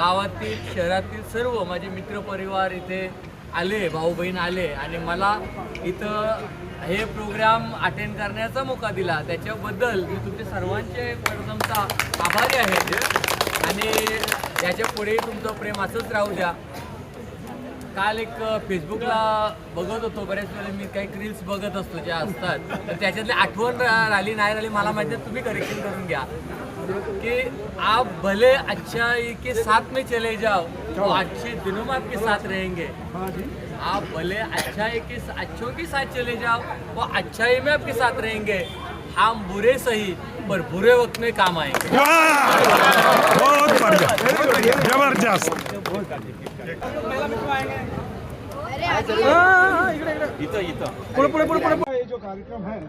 गावातील शहरातील सर्व माझे मित्रपरिवार इथे आले, भाऊ बहीण आले आणि मला इथं हे प्रोग्राम अटेंड करण्याचा मौका दिला, त्याच्याबद्दल मी तुमच्या सर्वांचे प्रथमतः आभारी आहे आणि याच्या पुढे तुमचं प्रेम असंच राहू द्या. काल एक फेसबुकला बघत होतो, बऱ्याच वेळेला मी काही रील्स बघत असतो ज्या असतात, तर त्याच्यातली आठवण राहिली नाही राहिली मला माहिती आहे, तुम्ही करेक्शन करून घ्या कि आप भले अच्छाई के साथ में चले जाओ तो अच्छे दिनों में आपके साथ रहेंगे. आप भले अच्छों के साथ चले जाओ वो अच्छाई में आपके साथ रहेंगे. हम बुरे सही पर बुरे वक्त में काम आएंगे. बहुत बढ़िया, जबरदस्त. इथं पुढे जो कार्यक्रम है